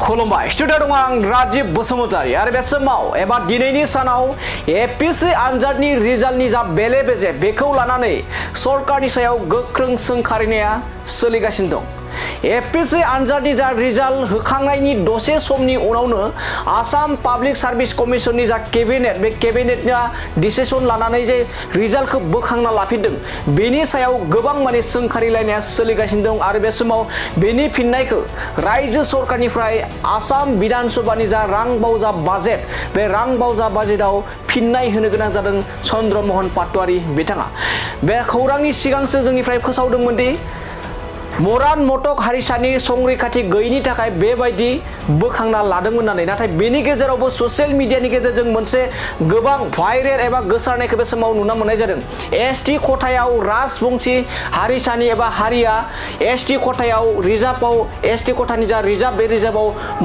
खुलुमबाय स्टुडिअ दं आं राजीव बसुमतारी आरो बे समाव एबा दिनैनि सानाव एपीएससी आनजादनि रिजाल्टनि जा बेले बेजे बेखौ लानानै सरकारनि सायाव गोख्रों सोंखारिनाया सोलिगासिनो दं। एपीएससी आनजादनि जा रिजाल्ट होखांनायनि दसे समनि उनावनो आसाम पाब्लिक सार्भिस कमिशननि जा केबिनेट बे केबिनेटआ डिसिसन लानानै जे रिजाल्टखौ बोखांना लाफिनदों बेनि सायाव गोबां माने सोंखारिलायनाया सोलिगासिनो दं आरो बे समाव बेनि फिननायखौ रायजो सरकारनिफ्राय आसाम विधान सभानि जा रां बावजा बाजेट बे रां बावजा बाजेटआव फिननाय होनो गोनां जादों चन्द्रमोहन पाटवारी बिथाङा। बे खौरांनि सिगांसो जोंनिफ्राय फोसावदोंमोन दि मरान मटक हारिसानि संरैखाथि गैयैनि थाखाय बेबायदि बोखांना लादोंमोन होननानै, नाथाय बेनि गेजेरावबो ससियेल मिडियानि गेजेरजों मोनसे गोबां भाइरेल एबा गोसारनायखौ बे समाव नुनो मोननाय जादों। एसटी खथायाव राजबंशी हारिसानि एबा हारिया एसटी खथायाव रिजार्भआव एसटी खथानि जा रिजार्भ बे रिजार्भआव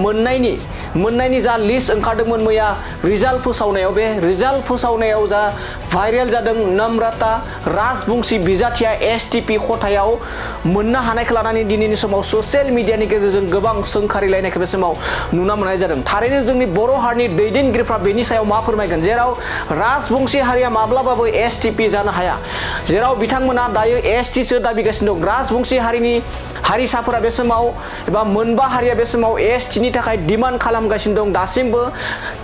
मोननायनि जा लिस्ट ओंखारदोंमोन मैया रिजाल्ट फोसावनायाव, बे रिजाल्ट फोसावनायाव जा भाइरेल जादों नम्रता राजबंशी बिजाथिया एसटीपी खथायाव मोननो हानायखौ लानानै दिनैनि समाव ससियेल मिडियानि गेजेरजों गोबां सोंखारिलायनायखौ बे समाव नुनो मोननाय जादों। थारैनो जोंनि बर' हारिनि दैदेनगिरिफ्रा बेनि सायाव मा फोरमायगोन, जेराव राजबंशी हारिया माब्लाबाबो एसटीपी जानो हाया, जेराव बिथांमोना दायो एसटीसो दाबिगासिनो दं। राजबंशी हारिनि हारिसाफोरा बे समाव एबा मोनबा हारिया बे समाव एसटीनि थाखाय डिमान्ड खालामगासिनो दं। दासिमबो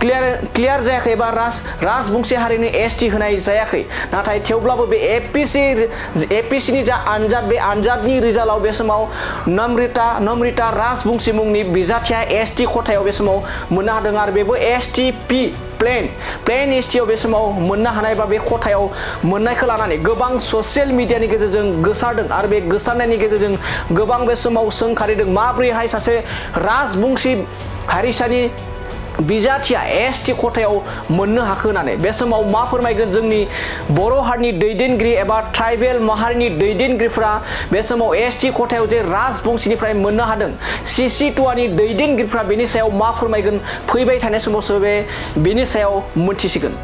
क्लियार जायाखै एबा राजबंशी हारिनि एसटी होनाय जायाखै, नाथाय थेवब्लाबो बे एपीएससीनि जा आनजाद बे आनजादनि रिजाल्टआव बे समाव नम्रता राजबंशी मुंनि बिजाथिया एसटी खथायाव बे समाव मोननो हादों आरो बेबो एसटीपी प्लेन एसटीआव बे समाव मोननो हानाय बा बे खथायाव मोननायखौ लानानै गोबां ससियेल मिडियानि गेजेरजों गोसारदों आरो बे गोसारनायनि गेजेरजों गोबां बे समाव सोंखारिदों माब्रैहाय सासे राजबंशी हारिसानि बिजाथिया एसटी खथायाव मोननो हाखो होननानै। बे समाव मा फोरमायगोन जोंनि बर' हारिनि दैदेनगिरि एबा ट्राइबेल माहारिनि दैदेनगिरिफ्रा बे समाव एसटी खथायाव जे राजबंशीनिफ्राय मोननो हादों, सिसि2नि दैदेनगिरिफ्रा बेनि सायाव मा फोरमायगोन फैबाय थानाय समावसो बेनि सायाव मोनथिसिगोन।